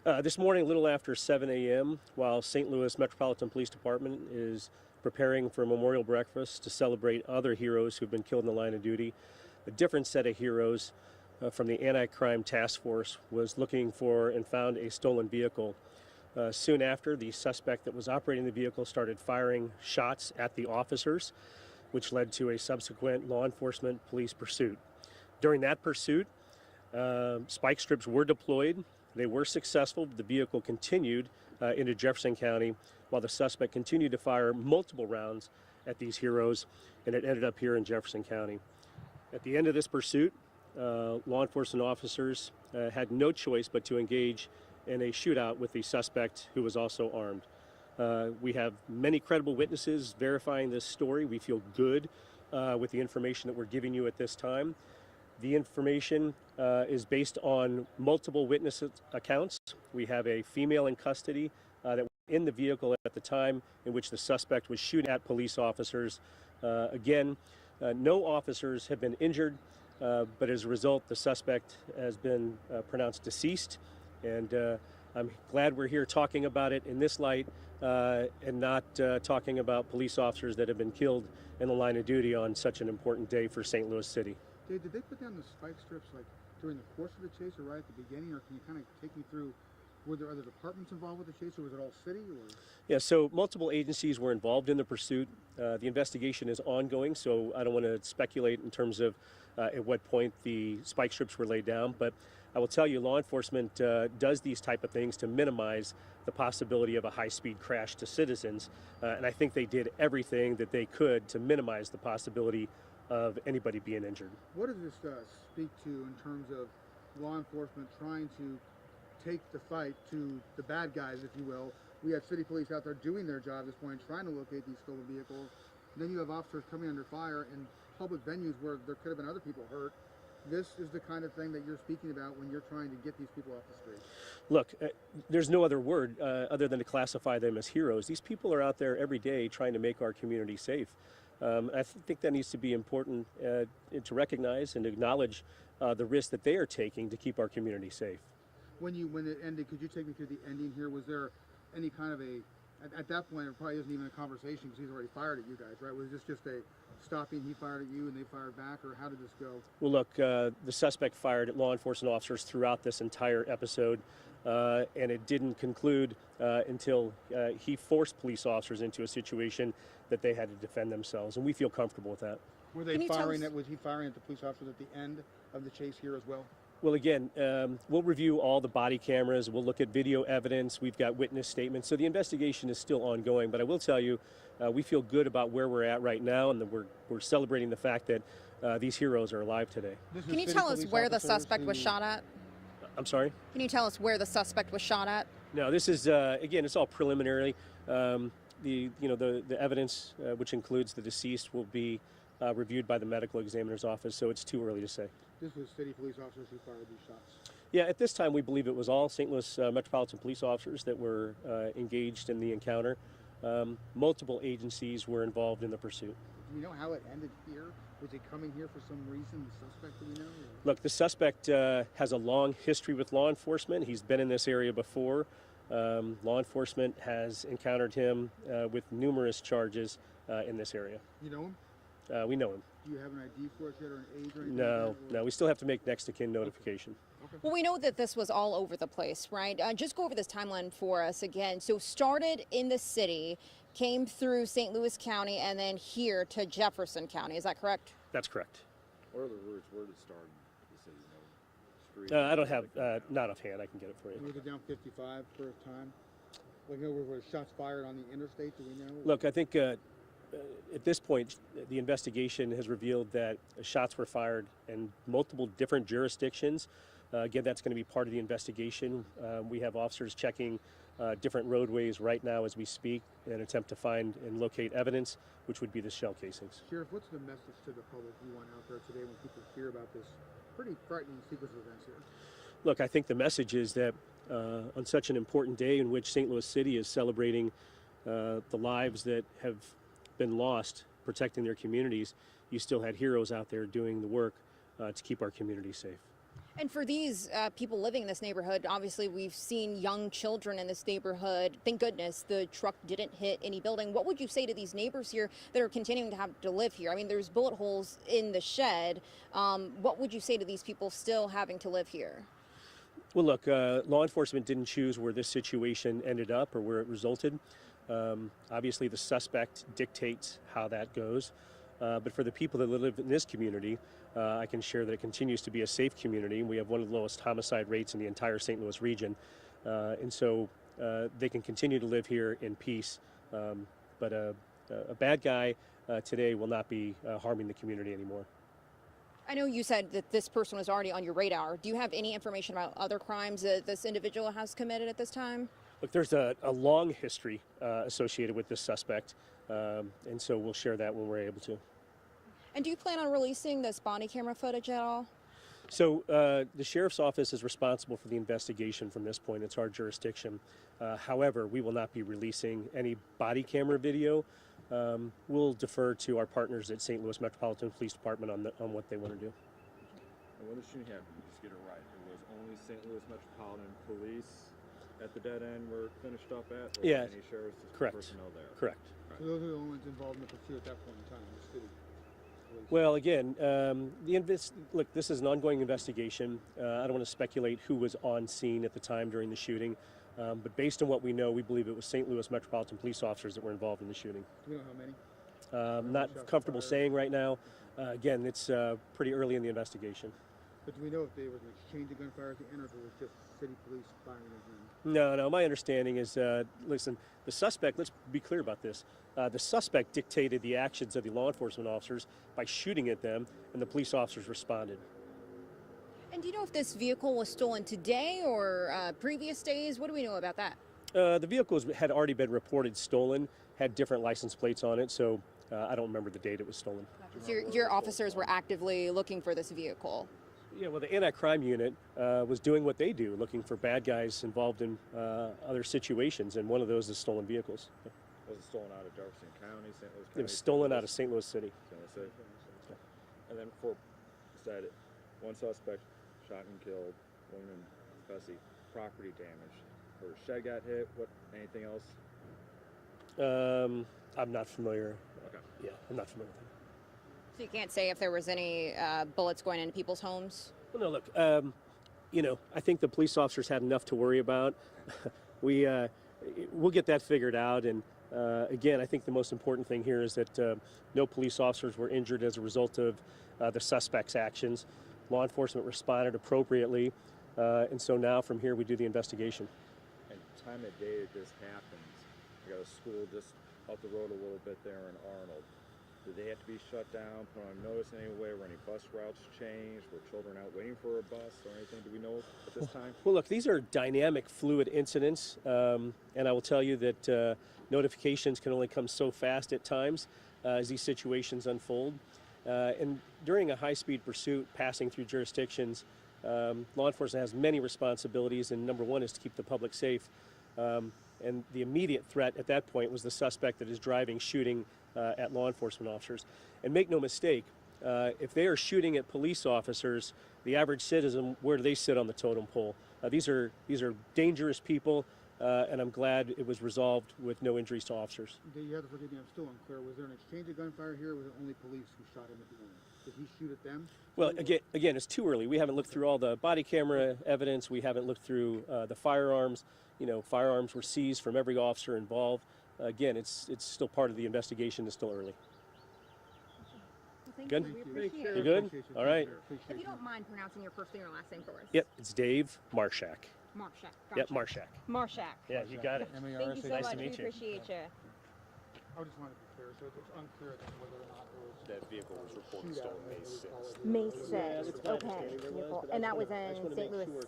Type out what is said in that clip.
This morning, a little after 7 a.m., while St. Louis Metropolitan Police Department is preparing for a memorial breakfast to celebrate other heroes who've been killed in the line of duty, a different set of heroes from the Anti-Crime Task Force was looking for and found a stolen vehicle. Soon after, the suspect that was operating the vehicle started firing shots at the officers, which led to a subsequent law enforcement police pursuit. During that pursuit, spike strips were deployed. They were successful. The vehicle continued into Jefferson County while the suspect continued to fire multiple rounds at these heroes, and it ended up here in Jefferson County. At the end of this pursuit, law enforcement officers had no choice but to engage in a shootout with the suspect, who was also armed. We have many credible witnesses verifying this story. We feel good with the information that we're giving you at this time. The information is based on multiple witness accounts. We have a female in custody that was in the vehicle at the time in which the suspect was shooting at police officers. No officers have been injured, but as a result, the suspect has been pronounced deceased. And I'm glad we're here talking about it in this light and not talking about police officers that have been killed in the line of duty on such an important day for St. Louis City. Dave, did they put down the spike strips like during the course of the chase or right at the beginning, or can you kind of take me through, were there other departments involved with the chase, or was it all city? Or? Yeah, so multiple agencies were involved in the pursuit. The investigation is ongoing, so I don't want to speculate in terms of at what point the spike strips were laid down, but I will tell you, law enforcement does these type of things to minimize the possibility of a high-speed crash to citizens, and I think they did everything that they could to minimize the possibility of anybody being injured. What does this speak to in terms of law enforcement trying to take the fight to the bad guys, if you will? We have city police out there doing their job at this point, trying to locate these stolen vehicles. And then you have officers coming under fire in public venues where there could have been other people hurt. This is the kind of thing that you're speaking about when you're trying to get these people off the street. Look, there's no other word other than to classify them as heroes. These people are out there every day trying to make our community safe. I think that needs to be important to recognize and acknowledge the risk that they are taking to keep our community safe. When it ended, could you take me through the ending here? Was there any kind of at that point, it probably isn't even a conversation because he's already fired at you guys, right? Was this just a stopping, he fired at you and they fired back, or how did this go? Well, look, the suspect fired at law enforcement officers throughout this entire episode, and it didn't conclude until he forced police officers into a situation that they had to defend themselves, and we feel comfortable with that. Were they firing was he firing at the police officers at the end of the chase here as well? Well, again, we'll review all the body cameras. We'll look at video evidence. We've got witness statements. So the investigation is still ongoing. But I will tell you, we feel good about where we're at right now, and that we're celebrating the fact that these heroes are alive today. Can you tell us where the suspect was shot at? I'm sorry? Can you tell us where the suspect was shot at? No, this is, again, it's all preliminary. The evidence, which includes the deceased, will be reviewed by the medical examiner's office, so it's too early to say. This was city police officers who fired these shots? Yeah, at this time we believe it was all St. Louis Metropolitan Police officers that were engaged in the encounter. Multiple agencies were involved in the pursuit. Do we know how it ended here? Was he coming here for some reason, the suspect, do we know? Or? Look, the suspect has a long history with law enforcement. He's been in this area before. Law enforcement has encountered him with numerous charges in this area. You know him? We know him. Do you have an ID for us yet, or an age or anything? No, we still have to make next of kin notification. Okay. Well, we know that this was all over the place, right? Just go over this timeline for us again. So started in the city, came through St. Louis County, and then here to Jefferson County. Is that correct? That's correct. What are the routes? Where did it start in the city? Street? I don't have, not offhand. I can get it for you. Was it down 55 for a time? Like, were shots fired on the interstate? Do we know? Look, I think at this point, the investigation has revealed that shots were fired in multiple different jurisdictions. Again, that's going to be part of the investigation. We have officers checking different roadways right now as we speak in an attempt to find and locate evidence, which would be the shell casings. Sheriff, what's the message to the public you want out there today when people hear about this pretty frightening sequence of events here? Look, I think the message is that on such an important day in which St. Louis City is celebrating the lives that have been lost protecting their communities, you still had heroes out there doing the work to keep our community safe. And for these people living in this neighborhood, obviously we've seen young children in this neighborhood. Thank goodness the truck didn't hit any building. What would you say to these neighbors here that are continuing to have to live here? I mean, there's bullet holes in the shed. What would you say to these people still having to live here? Well, look, law enforcement didn't choose where this situation ended up or where it resulted. Obviously, the suspect dictates how that goes. But for the people that live in this community, I can share that it continues to be a safe community. We have one of the lowest homicide rates in the entire St. Louis region. And so they can continue to live here in peace. But a bad guy today will not be harming the community anymore. I know you said that this person was already on your radar. Do you have any information about other crimes that this individual has committed at this time? Look, there's a long history associated with this suspect. And so we'll share that when we're able to. And do you plan on releasing this body camera footage at all? So the sheriff's office is responsible for the investigation from this point. It's our jurisdiction. However, we will not be releasing any body camera video. We'll defer to our partners at St. Louis Metropolitan Police Department on what they want to do. And when the shooting happened, you just get it right. It was only St. Louis Metropolitan Police at the dead end were finished up at? Or Yeah. any sheriff's Correct. personnel there? Correct. So those are the only ones involved in the pursuit at that point in time, the city. Police. Well, again, look, this is an ongoing investigation. I don't want to speculate who was on scene at the time during the shooting, but based on what we know, we believe it was St. Louis Metropolitan Police officers that were involved in the shooting. Do we know how many? Not Shots comfortable fired. saying right now. Again, it's pretty early in the investigation. But do we know if there was an exchange of gunfire at the end, or if it was just city police firing at him? No. My understanding is, listen, the suspect, let's be clear about this. The suspect dictated the actions of the law enforcement officers by shooting at them, and the police officers responded. And do you know if this vehicle was stolen today or previous days? What do we know about that? The vehicles had already been reported stolen, had different license plates on it, so I don't remember the date it was stolen. So your officers were actively looking for this vehicle. Yeah, well, the anti-crime unit was doing what they do, looking for bad guys involved in other situations, and one of those is stolen vehicles. Was it stolen out of Jefferson County, St. Louis County? It was stolen out of St. Louis City. St. Louis City. And then for said one suspect shot and killed, woman in custody, property damage. Her shed got hit. What? Anything else? I'm not familiar. Okay. Yeah, I'm not familiar with that. So you can't say if there was any bullets going into people's homes? Well, no, look, I think the police officers had enough to worry about. We'll get that figured out. And again, I think the most important thing here is that no police officers were injured as a result of the suspect's actions. Law enforcement responded appropriately. And so now from here we do the investigation. And time of day that this happens, I got a school just up the road a little bit there in Arnold. Did they have to be shut down, put on notice anyway? Were any bus routes changed? Were children out waiting for a bus or anything? Do we know at this time? Well, look, these are dynamic, fluid incidents. And I will tell you that notifications can only come so fast at times as these situations unfold. And during a high-speed pursuit passing through jurisdictions, law enforcement has many responsibilities, and number one is to keep the public safe. And the immediate threat at that point was the suspect that is driving, shooting at law enforcement officers. And make no mistake, if they are shooting at police officers, the average citizen, where do they sit on the totem pole? These are dangerous people, and I'm glad it was resolved with no injuries to officers. You have to forgive me, I'm still unclear. Was there an exchange of gunfire here, or was it only police who shot him at the end? Did he shoot at them? Well, again, it's too early. We haven't looked through all the body camera evidence. We haven't looked through the firearms. Firearms were seized from every officer involved. Again, it's still part of the investigation. It's still early. Well, thank Good? you. We Thank appreciate You it. good? Appreciate you. All right. Appreciate If you you. don't mind pronouncing your first name or last name for us. Yep, it's Dave Marshak. Marshak. Yep, Gotcha. Marshak. Marshak. Yeah, you got it. Thank you so Nice much. to meet We you. appreciate you. I just wanted to be clear, so it's unclear as to whether or not there was That vehicle was reported shootout, stolen May whether we 6th. call it- May Yeah, 6th. that's my Okay. understanding there was, Beautiful. but I And that just was wanna- I just in wanna St. make Louis sure, 6.